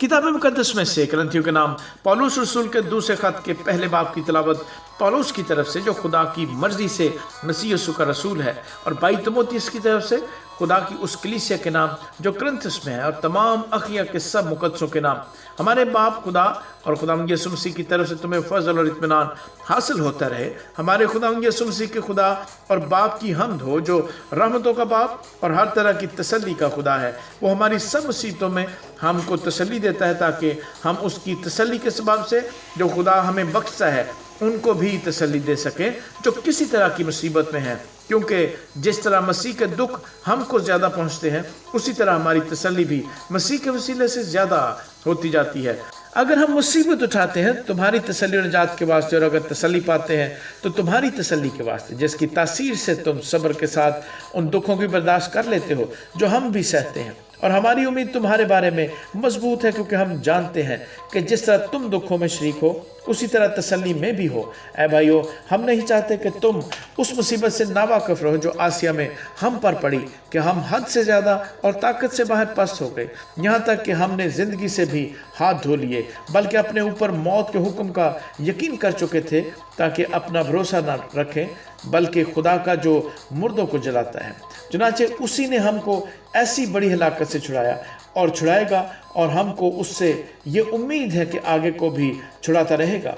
किताब मुकद्दस में से करंथियों के नाम पौलुस रसूल के दूसरे खत के पहले बाब की तिलावत पौलुस की तरफ से, जो खुदा की मर्जी से मसीह यीशु का रसूल है, और भाई तीमुथियुस की तरफ से खुदा की उस कलीसिया के नाम जो करंथस में है, और तमाम अखिया के सब मुकद्दसों के नाम। हमारे बाप खुदा और खुदावंद यीशु मसीह की तरफ से तुम्हें फजल और इत्मीनान हासिल होता रहे। हमारे खुदावंद यीशु मसीह के खुदा और बाप की हम्द हो, जो रहमतों का बाप और हर तरह की तसल्ली का खुदा है। वो हमारी सब मुसीबतों में हमको तसल्ली देता है, ताकि हम उसकी तसल्ली के सबब से जो खुदा हमें बख्शता है उनको भी तसल्ली दे सकें जो किसी तरह की मुसीबत में हैं। क्योंकि जिस तरह मसीह के दुख हमको ज़्यादा पहुंचते हैं, उसी तरह हमारी तसल्ली भी मसीह के वसीले से ज़्यादा होती जाती है। अगर हम मुसीबत उठाते हैं तुम्हारी तसल्ली और निजात के वास्ते, और अगर तसल्ली पाते हैं तो तुम्हारी तसल्ली के वास्ते, जिसकी तासीर से तुम सब्र के साथ उन दुखों की बर्दाश्त कर लेते हो जो हम भी सहते हैं। और हमारी उम्मीद तुम्हारे बारे में मजबूत है, क्योंकि हम जानते हैं कि जिस तरह तुम दुखों में शरीक हो, उसी तरह तसल्ली में भी हो। ऐ भाइयों, हम नहीं चाहते कि तुम उस मुसीबत से नावाकिफ रहो जो आसिया में हम पर पड़ी, कि हम हद से ज़्यादा और ताकत से बाहर पस्त हो गए, यहाँ तक कि हमने ज़िंदगी से भी हाथ धो लिए, बल्कि अपने ऊपर मौत के हुक्म का यकीन कर चुके थे, ताकि अपना भरोसा न रखें बल्कि खुदा का जो मुर्दों को जलाता है। चुनाचे उसी ने हमको ऐसी बड़ी हलाकत से छुड़ाया और छुड़ाएगा, और हमको उससे ये उम्मीद है कि आगे को भी छुड़ाता रहेगा।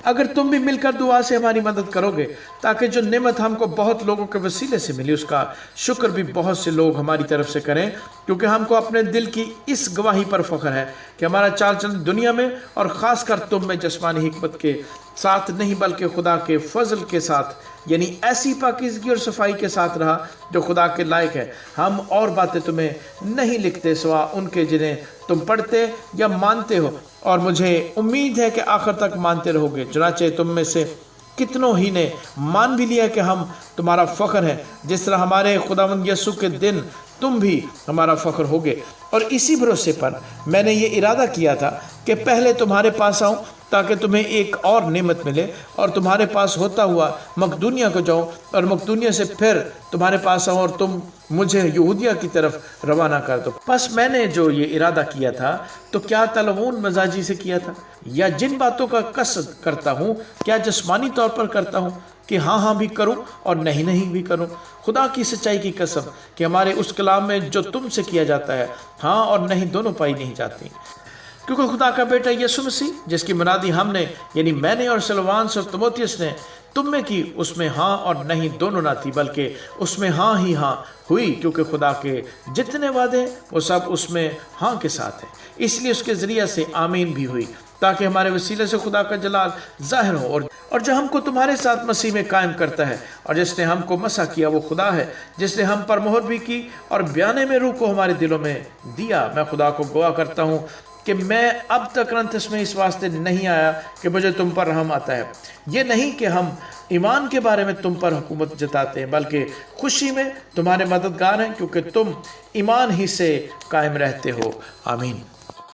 अगर तुम भी मिलकर दुआ से हमारी मदद करोगे, ताकि जो नेमत हमको बहुत लोगों के वसीले से मिली, उसका शुक्र भी बहुत से लोग हमारी तरफ से करें। क्योंकि हमको अपने दिल की इस गवाही पर फख्र है कि हमारा चाल चलन दुनिया में और ख़ासकर तुम में जिस्मानी हिकमत के साथ नहीं, बल्कि खुदा के फजल के साथ, यानी ऐसी पाकीज़गी और सफाई के साथ रहा जो खुदा के लायक है। हम और बातें तुम्हें नहीं लिखते सिवा उनके जिन्हें तुम पढ़ते या मानते हो, और मुझे उम्मीद है कि आखिर तक मानते रहोगे। चुनाचे तुम में से कितनों ही ने मान भी लिया कि हम तुम्हारा फ़ख्र है, जिस तरह हमारे खुदावंद यीशु के दिन तुम भी हमारा फ़ख्र होगे। और इसी भरोसे पर मैंने ये इरादा किया था कि पहले तुम्हारे पास आऊँ, ताकि तुम्हें एक और नेमत मिले, और तुम्हारे पास होता हुआ मकदूनिया को जाऊँ, और मकदूनिया से फिर तुम्हारे पास आऊँ, और तुम मुझे यहूदिया की तरफ रवाना कर दो। बस मैंने जो ये इरादा किया था, तो क्या तलवून मजाजी से किया था, या जिन बातों का कसद करता हूँ, क्या जिस्मानी तौर पर करता हूँ कि हाँ हाँ भी करूँ और नहीं नहीं भी करूँ? खुदा की सच्चाई की कसम कि हमारे उस कलाम में जो तुमसे किया जाता है, हाँ और नहीं दोनों पाई नहीं जाती। क्योंकि खुदा का बेटा यीशु मसीह, जिसकी मुनादी हमने यानी मैंने और सिलवानुस और तीमुथियुस ने तुम में की, उसमें हाँ और नहीं दोनों ना थी, बल्कि उसमें हाँ ही हाँ हुई। क्योंकि खुदा के जितने वादे वो सब उसमें हाँ के साथ हैं, इसलिए उसके ज़रिए से आमीन भी हुई, ताकि हमारे वसीले से खुदा का जलाल ज़ाहिर हो। और जो हमको तुम्हारे साथ मसीह में कायम करता है, और जिसने हमको मसा किया, वो खुदा है, जिसने हम पर मोहर भी की और बयाने में रूह को हमारे दिलों में दिया। मैं खुदा को गवाह करता हूँ कि मैं अब तक करंथस में इस वास्ते नहीं आया कि मुझे तुम पर रहम आता है। ये नहीं कि हम ईमान के बारे में तुम पर हुकूमत जताते हैं, बल्कि खुशी में तुम्हारे मददगार हैं, क्योंकि तुम ईमान ही से कायम रहते हो। आमीन।